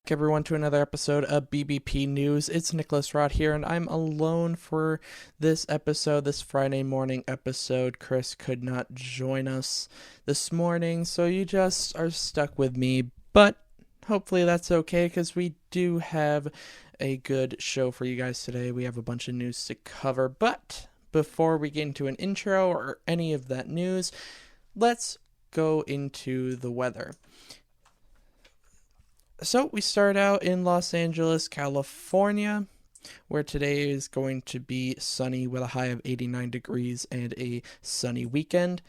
Everyone to another episode of BBP News. It's Nicholas Rod here, and I'm alone for this episode, this Friday morning episode. Chris could not join us this morning, so you just are stuck with me, but hopefully that's okay, because we do have a good show for you guys today. We have a bunch of news to cover, but before we get into an intro or any of that news, let's go into the weather. So we start out in Los Angeles, California, where today is going to be sunny with a high of 89 degrees and a sunny weekend.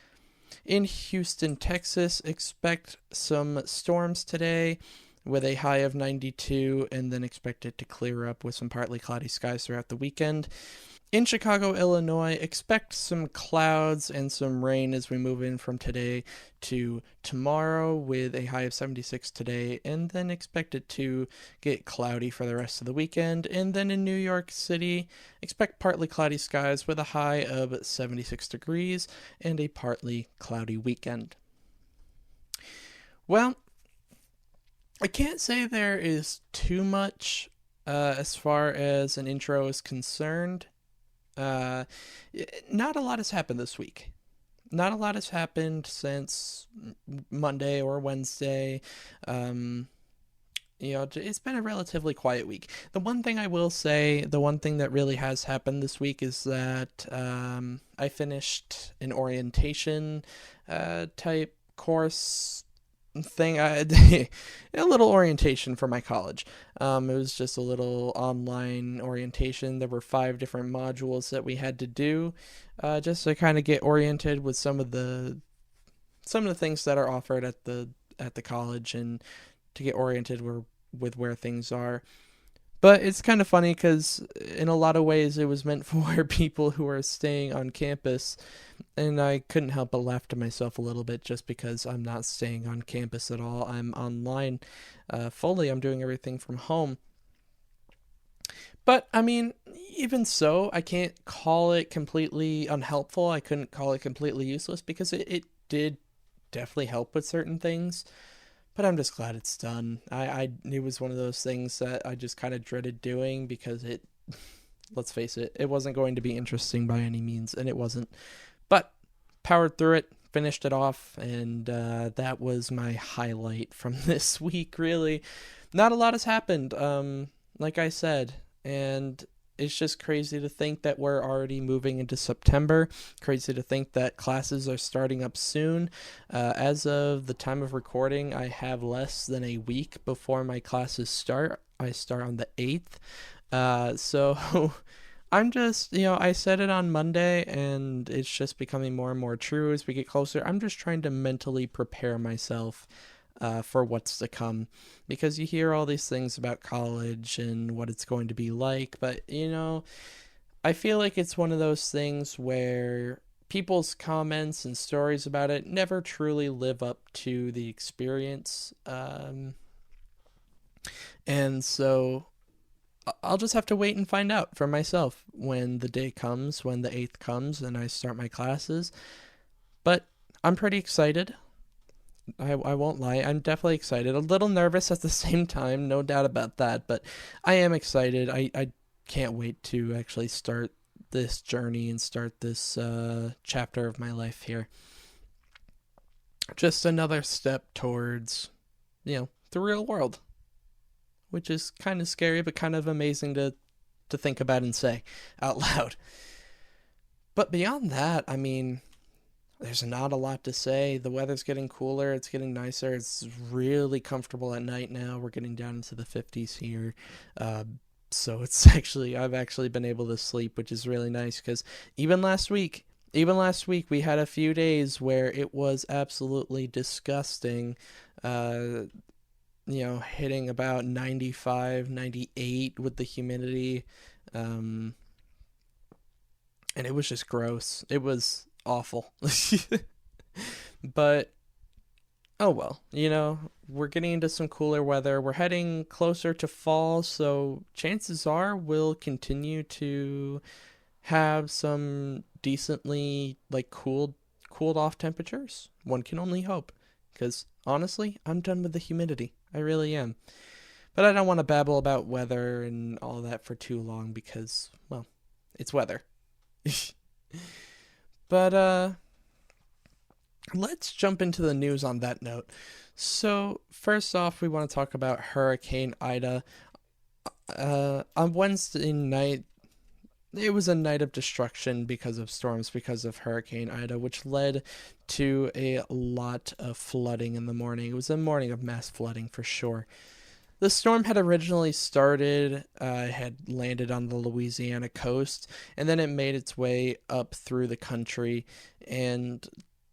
In Houston, Texas, expect some storms today with a high of 92, and then expect it to clear up with some partly cloudy skies throughout the weekend. In Chicago, Illinois, expect some clouds and some rain as we move in from today to tomorrow with a high of 76 today, and then expect it to get cloudy for the rest of the weekend. And then in New York City, expect partly cloudy skies with a high of 76 degrees and a partly cloudy weekend. Well, I can't say there is too much as far as an intro is concerned. Not a lot has happened this week. Not a lot has happened since Monday or Wednesday. It's been a relatively quiet week. The one thing I will say, the one thing that really has happened this week is that I finished an orientation type course thing. A little orientation for my college. It was just a little online orientation. There were 5 different modules that we had to do, just to kind of get oriented with some of the things that are offered at the college, and to get oriented with where things are. But it's kind of funny because in a lot of ways it was meant for people who are staying on campus, and I couldn't help but laugh to myself a little bit just because I'm not staying on campus at all. I'm online fully. I'm doing everything from home. But, I mean, even so, I can't call it completely unhelpful. I couldn't call it completely useless because it did definitely help with certain things. But I'm just glad it's done. It was one of those things that I just kind of dreaded doing because let's face it, it wasn't going to be interesting by any means, and it wasn't. But powered through it, finished it off, and that was my highlight from this week, really. Not a lot has happened, like I said, and it's just crazy to think that we're already moving into September. Crazy to think that classes are starting up soon. As of the time of recording, I have less than a week before my classes start. I start on the 8th. So I'm just, I said it on Monday, and it's just becoming more and more true as we get closer. I'm just trying to mentally prepare myself for what's to come, because you hear all these things about college and what it's going to be like, but I feel like it's one of those things where people's comments and stories about it never truly live up to the experience, and so I'll just have to wait and find out for myself when the day comes, when the 8th comes and I start my classes. But I'm pretty excited. I won't lie, I'm definitely excited. A little nervous at the same time, no doubt about that, but I am excited. I can't wait to actually start this journey and start this chapter of my life here. Just another step towards, the real world, which is kind of scary, but kind of amazing to think about and say out loud. But beyond that, I mean, there's not a lot to say. The weather's getting cooler. It's getting nicer. It's really comfortable at night now. We're getting down into the 50s here. So I've actually been able to sleep, which is really nice, because even last week, we had a few days where it was absolutely disgusting, hitting about 95, 98 with the humidity. And it was just gross. It was awful. But oh well, we're getting into some cooler weather. We're heading closer to fall, so chances are we'll continue to have some decently cooled off temperatures. One can only hope, because honestly, I'm done with the humidity. I really am. But I don't want to babble about weather and all that for too long because, well, it's weather. But let's jump into the news on that note. So, first off, we want to talk about Hurricane Ida. On Wednesday night, it was a night of destruction because of storms, because of Hurricane Ida, which led to a lot of flooding in the morning. It was a morning of mass flooding for sure. The storm had originally started, had landed on the Louisiana coast, and then it made its way up through the country. And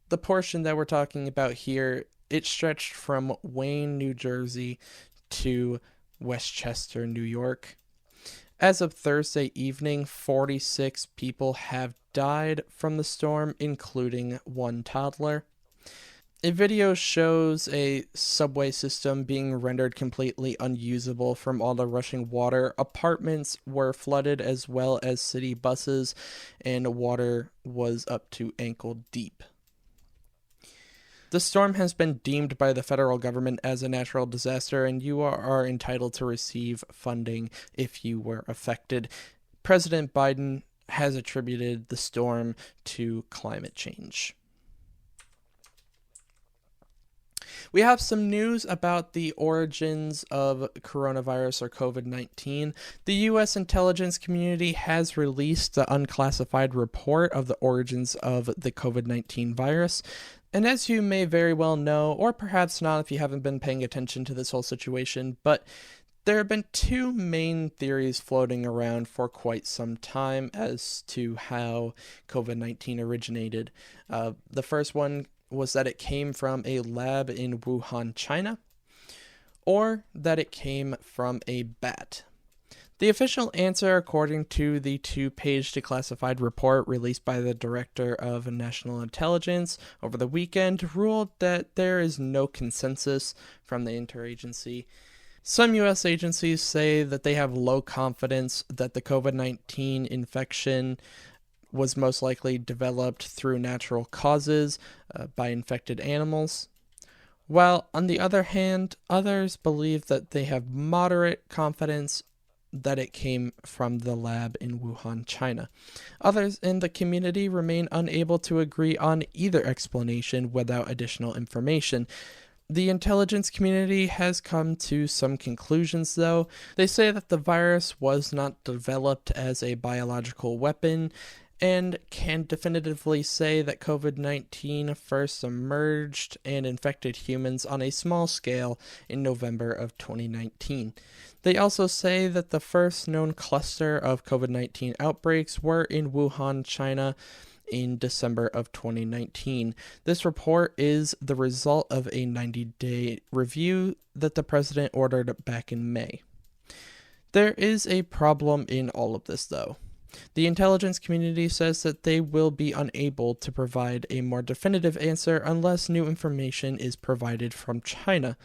the portion that we're talking about here, it stretched from Wayne, New Jersey to Westchester, New York. As of Thursday evening, 46 people have died from the storm, including one toddler. A video shows a subway system being rendered completely unusable from all the rushing water. Apartments were flooded as well as city buses, and water was up to ankle deep. The storm has been deemed by the federal government as a natural disaster, and you are entitled to receive funding if you were affected. President Biden has attributed the storm to climate change. We have some news about the origins of coronavirus or COVID-19. The U.S. intelligence community has released the unclassified report of the origins of the COVID-19 virus. And as you may very well know, or perhaps not if you haven't been paying attention to this whole situation, but there have been two main theories floating around for quite some time as to how COVID-19 originated. The first one was that it came from a lab in Wuhan, China, or that it came from a bat. The official answer, according to the two-page declassified report released by the Director of National Intelligence over the weekend, ruled that there is no consensus from the interagency. Some U.S. agencies say that they have low confidence that the COVID-19 infection was most likely developed through natural causes by infected animals, while on the other hand, others believe that they have moderate confidence that it came from the lab in Wuhan, China. Others in the community remain unable to agree on either explanation without additional information. The intelligence community has come to some conclusions, though. They say that the virus was not developed as a biological weapon, and can definitively say that COVID-19 first emerged and infected humans on a small scale in November of 2019. They also say that the first known cluster of COVID-19 outbreaks were in Wuhan, China, in December of 2019. This report is the result of a 90-day review that the president ordered back in May. There is a problem in all of this, though. The intelligence community says that they will be unable to provide a more definitive answer unless new information is provided from China.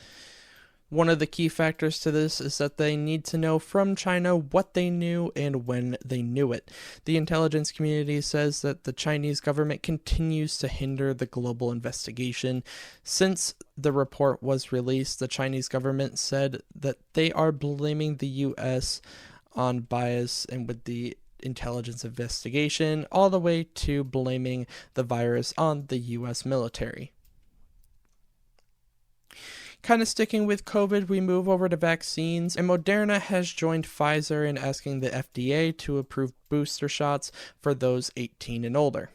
One of the key factors to this is that they need to know from China what they knew and when they knew it. The intelligence community says that the Chinese government continues to hinder the global investigation. Since the report was released, the Chinese government said that they are blaming the U.S. on bias and with the intelligence investigation, all the way to blaming the virus on the U.S. military. Kind of sticking with COVID, we move over to vaccines, and Moderna has joined Pfizer in asking the FDA to approve booster shots for those 18 and older.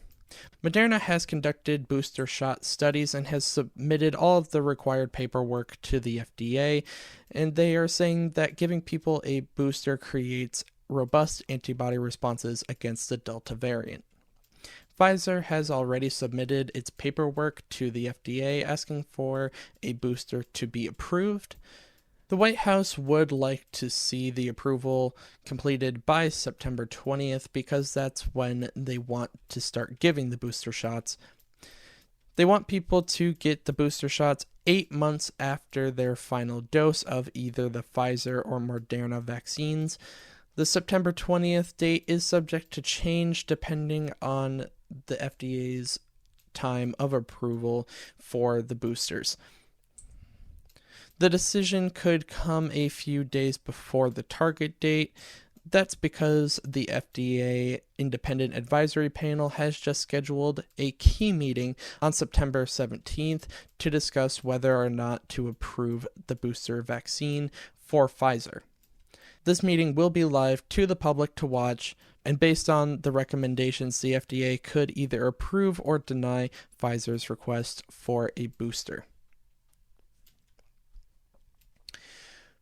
Moderna has conducted booster shot studies and has submitted all of the required paperwork to the FDA, and they are saying that giving people a booster creates robust antibody responses against the Delta variant. Pfizer has already submitted its paperwork to the FDA asking for a booster to be approved. The White House would like to see the approval completed by September 20th because that's when they want to start giving the booster shots. They want people to get the booster shots 8 months after their final dose of either the Pfizer or Moderna vaccines. The September 20th date is subject to change depending on the FDA's time of approval for the boosters. The decision could come a few days before the target date. That's because the FDA Independent Advisory Panel has just scheduled a key meeting on September 17th to discuss whether or not to approve the booster vaccine for Pfizer. This meeting will be live to the public to watch, and based on the recommendations, the FDA could either approve or deny Pfizer's request for a booster.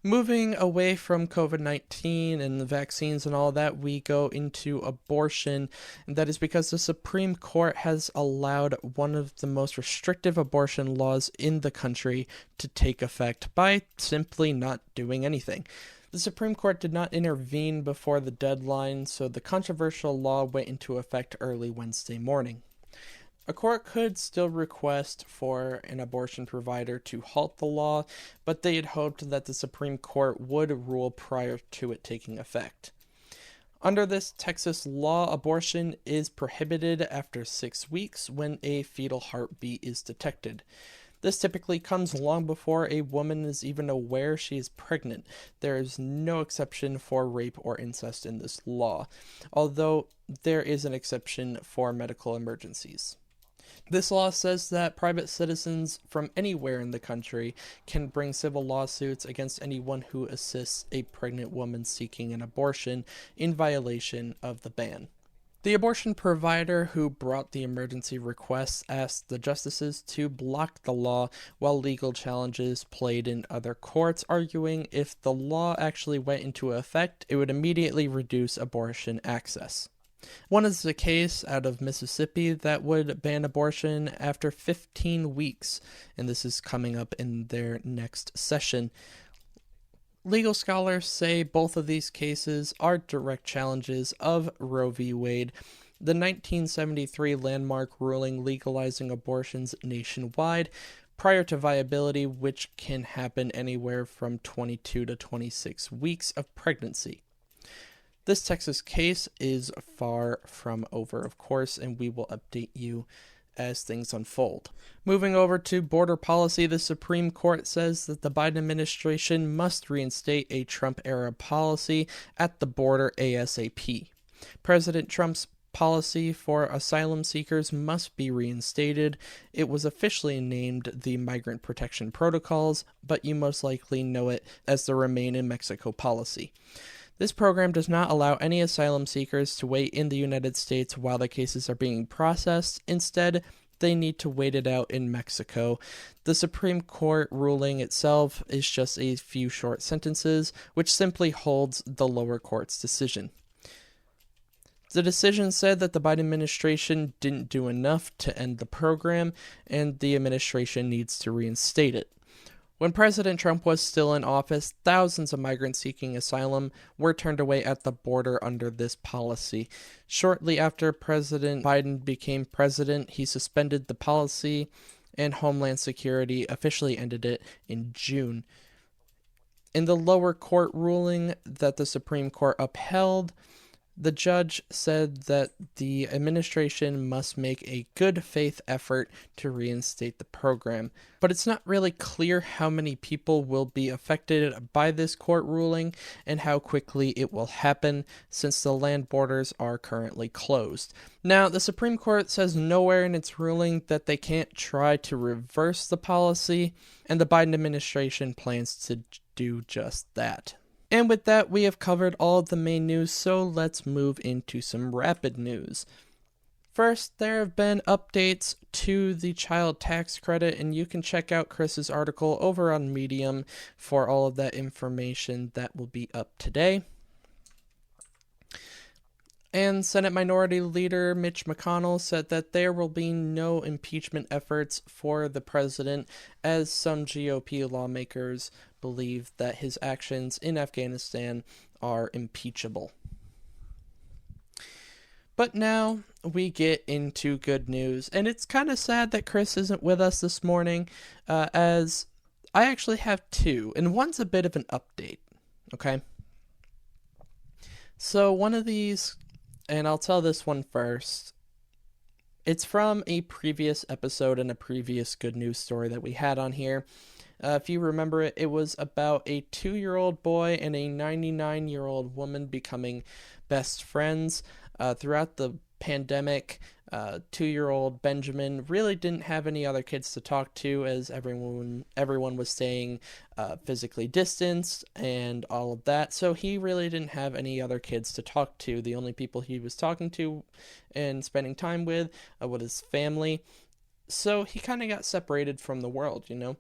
Moving away from COVID-19 and the vaccines and all that, we go into abortion, and that is because the Supreme Court has allowed one of the most restrictive abortion laws in the country to take effect by simply not doing anything. The Supreme Court did not intervene before the deadline, so the controversial law went into effect early Wednesday morning. A court could still request for an abortion provider to halt the law, but they had hoped that the Supreme Court would rule prior to it taking effect. Under this Texas law, abortion is prohibited after 6 weeks when a fetal heartbeat is detected. This typically comes long before a woman is even aware she is pregnant. There is no exception for rape or incest in this law, although there is an exception for medical emergencies. This law says that private citizens from anywhere in the country can bring civil lawsuits against anyone who assists a pregnant woman seeking an abortion in violation of the ban. The abortion provider who brought the emergency request asked the justices to block the law while legal challenges played in other courts, arguing if the law actually went into effect, it would immediately reduce abortion access. One is the case out of Mississippi that would ban abortion after 15 weeks, and this is coming up in their next session. Legal scholars say both of these cases are direct challenges of Roe v. Wade, the 1973 landmark ruling legalizing abortions nationwide prior to viability, which can happen anywhere from 22 to 26 weeks of pregnancy. This Texas case is far from over, of course, and we will update you as things unfold. Moving over to border policy, the Supreme Court says that the Biden administration must reinstate a Trump-era policy at the border ASAP. President Trump's policy for asylum seekers must be reinstated. It was officially named the Migrant Protection Protocols, but you most likely know it as the Remain in Mexico policy. This program does not allow any asylum seekers to wait in the United States while their cases are being processed. Instead, they need to wait it out in Mexico. The Supreme Court ruling itself is just a few short sentences, which simply holds the lower court's decision. The decision said that the Biden administration didn't do enough to end the program, and the administration needs to reinstate it. When President Trump was still in office, thousands of migrants seeking asylum were turned away at the border under this policy. Shortly after President Biden became president, he suspended the policy, and Homeland Security officially ended it in June. In the lower court ruling that the Supreme Court upheld, the judge said that the administration must make a good faith effort to reinstate the program. But it's not really clear how many people will be affected by this court ruling and how quickly it will happen, since the land borders are currently closed. Now, the Supreme Court says nowhere in its ruling that they can't try to reverse the policy, and the Biden administration plans to do just that. And with that, we have covered all of the main news, so let's move into some rapid news. First, there have been updates to the child tax credit, and you can check out Chris's article over on Medium for all of that information that will be up today. And Senate Minority Leader Mitch McConnell said that there will be no impeachment efforts for the president, as some GOP lawmakers believe that his actions in Afghanistan are impeachable. But now we get into good news, and it's kind of sad that Chris isn't with us this morning, as I actually have two, and one's a bit of an update, okay? So one of these, and I'll tell this one first, it's from a previous episode and a previous good news story that we had on here. If you remember it, it was about a 2-year-old boy and a 99-year-old woman becoming best friends. Throughout the pandemic, 2-year-old Benjamin really didn't have any other kids to talk to, as everyone was staying physically distanced and all of that. So he really didn't have any other kids to talk to. The only people he was talking to and spending time with was his family. So he kind of got separated from the world, you know.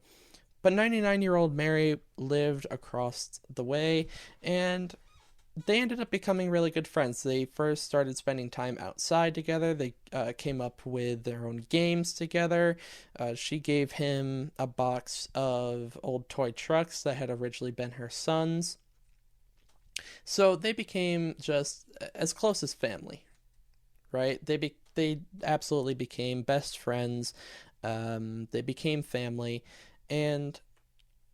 But 99-year-old Mary lived across the way, and they ended up becoming really good friends. They first started spending time outside together. They came up with their own games together. She gave him a box of old toy trucks that had originally been her son's. So they became just as close as family, right? They absolutely became best friends. They became family, and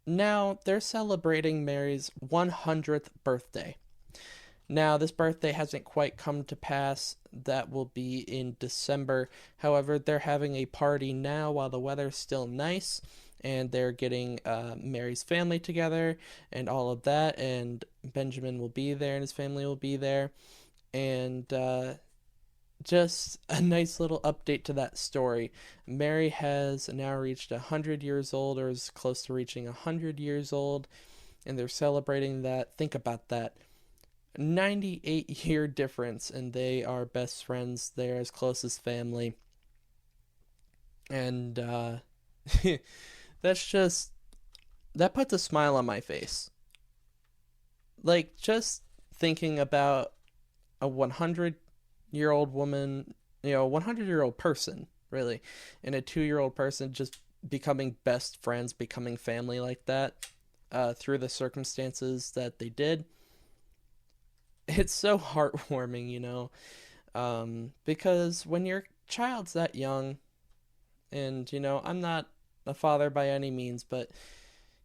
now they're celebrating Mary's 100th birthday. Now, this birthday hasn't quite come to pass. That will be in December. However, they're having a party now while the weather's still nice, and they're getting Mary's family together and all of that. And Benjamin will be there, and his family will be there. And just a nice little update to that story. Mary has now reached 100 years old, or is close to reaching 100 years old, and they're celebrating that. Think about that. 98-year difference, and they are best friends. They're as close as family. And that's just, that puts a smile on my face. Like, just thinking about a 100-year-old woman, you know, a 100-year-old person, really, and a 2-year-old person just becoming best friends, becoming family like that, through the circumstances that they did. It's so heartwarming, you know, because when your child's that young, and, you know, I'm not a father by any means, but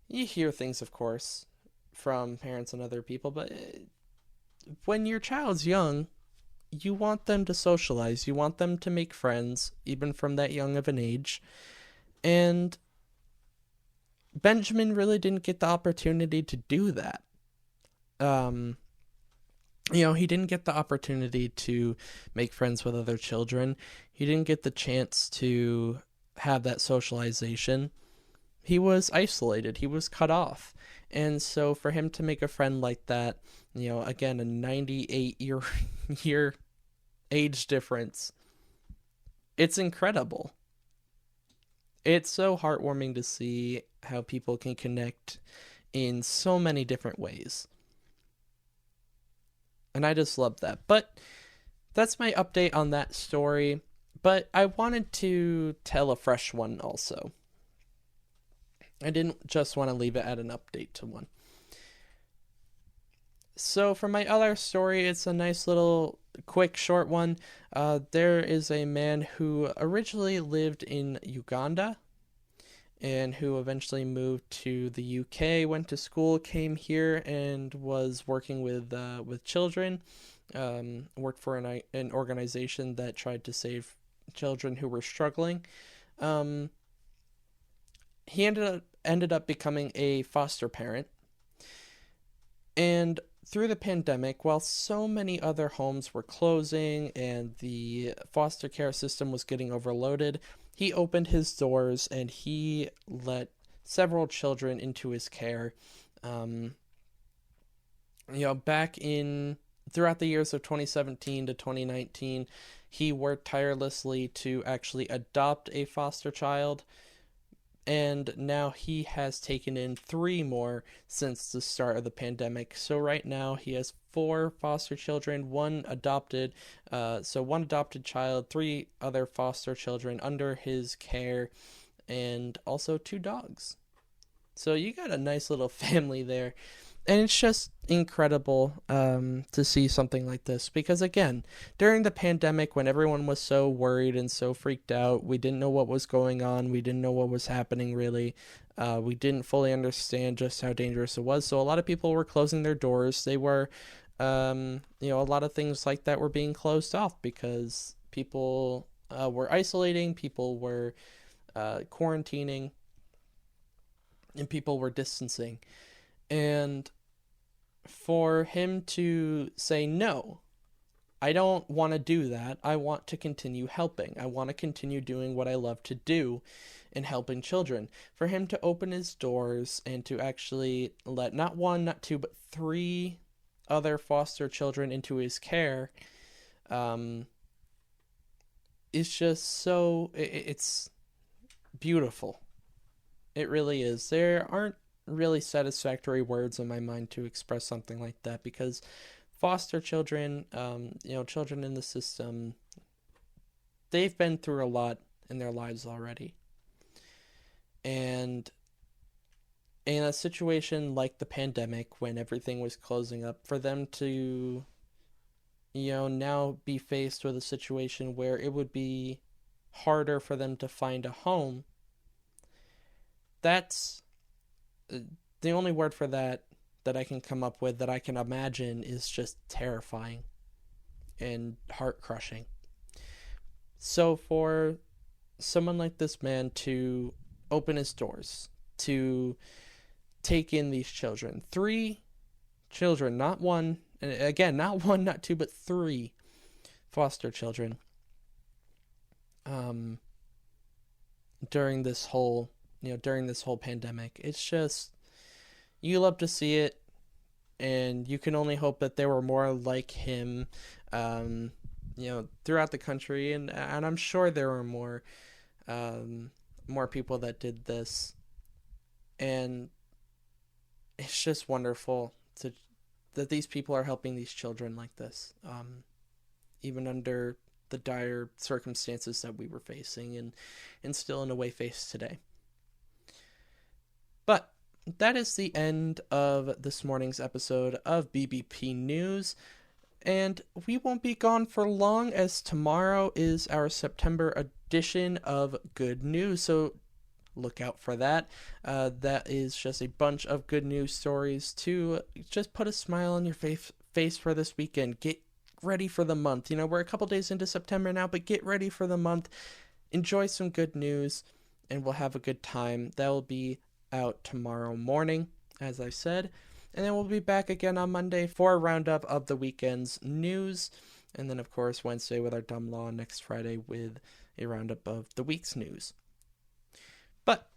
you hear things, of course, from parents and other people, but when your child's young, you want them to socialize, you want them to make friends, even from that young of an age. And Benjamin really didn't get the opportunity to do that. Um, you know, he didn't get the opportunity to make friends with other children. He didn't get the chance to have that socialization. He was isolated, he was cut off. And so for him to make a friend like that, you know, again, a 98-year age difference, it's incredible. It's so heartwarming to see how people can connect in so many different ways. And I just love that. But that's my update on that story. But I wanted to tell a fresh one also. I didn't just want to leave it at an update to one. So for my other story, it's a nice little quick short one. There is a man who originally lived in Uganda and who eventually moved to the UK, went to school, came here, and was working with children. Worked for an organization that tried to save children who were struggling. Um, he ended up becoming a foster parent, and through the pandemic, while so many other homes were closing and the foster care system was getting overloaded, he opened his doors and he let several children into his care. Um, you know, throughout the years of 2017 to 2019, he worked tirelessly to actually adopt a foster child, and now he has taken in 3 more since the start of the pandemic. So right now he has 4 foster children, one adopted, one adopted child, 3 other foster children under his care, and also 2 dogs. So you got a nice little family there. And it's just incredible to see something like this, because again, during the pandemic, when everyone was so worried and so freaked out, we didn't know what was going on, we didn't know what was happening really, we didn't fully understand just how dangerous it was, so a lot of people were closing their doors. They were a lot of things like that were being closed off because people were isolating, people were quarantining. and people were distancing. And for him to say, no, I don't want to do that. I want to continue helping. I want to continue doing what I love to do in helping children. For him to open his doors and to actually let not one, not two, but three other foster children into his care, is just so, it's beautiful. It really is. There aren't really satisfactory words in my mind to express something like that, because foster children, children in the system, they've been through a lot in their lives already. And in a situation like the pandemic, when everything was closing up, for them to, now be faced with a situation where it would be harder for them to find a home, that's the only word for that I can come up with, that I can imagine, is just terrifying and heart crushing. So for someone like this man to open his doors, to take in these children, 3 children, not one, and again, not one, not two, but 3 foster children, during this whole pandemic. It's just, you love to see it, and you can only hope that there were more like him, throughout the country, and I'm sure there were more people that did this, and it's just wonderful that these people are helping these children like this, even under the dire circumstances that we were facing, and still in a way face today. But that is the end of this morning's episode of BBP News, and we won't be gone for long, as tomorrow is our September edition of Good News, so look out for that. That is just a bunch of good news stories to just put a smile on your face for this weekend. Get ready for the month. We're a couple days into September now, but get ready for the month. Enjoy some good news, and we'll have a good time. That will be out tomorrow morning, as I said, and then we'll be back again on Monday for a roundup of the weekend's news, and then of course Wednesday with our dumb law, next Friday with a roundup of the week's news. But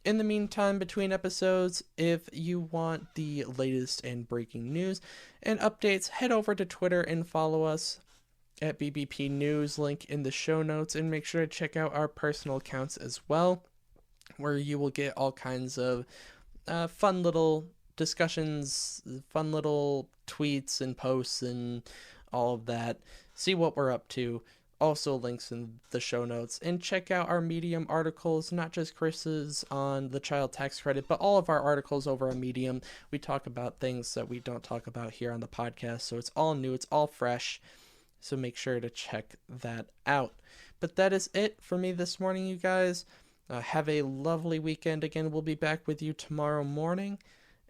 in the meantime, between episodes, if you want the latest and breaking news and updates, head over to Twitter and follow us at BBP News, link in the show notes, and make sure to check out our personal accounts as well, where you will get all kinds of fun little discussions, fun little tweets and posts and all of that. See what we're up to. Also links in the show notes. And check out our Medium articles, not just Chris's on the child tax credit, but all of our articles over on Medium. We talk about things that we don't talk about here on the podcast, so it's all new, it's all fresh. So make sure to check that out. But that is it for me this morning, you guys. Have a lovely weekend. Again, we'll be back with you tomorrow morning.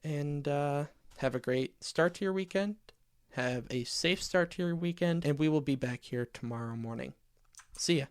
And have a great start to your weekend. Have a safe start to your weekend. And we will be back here tomorrow morning. See ya.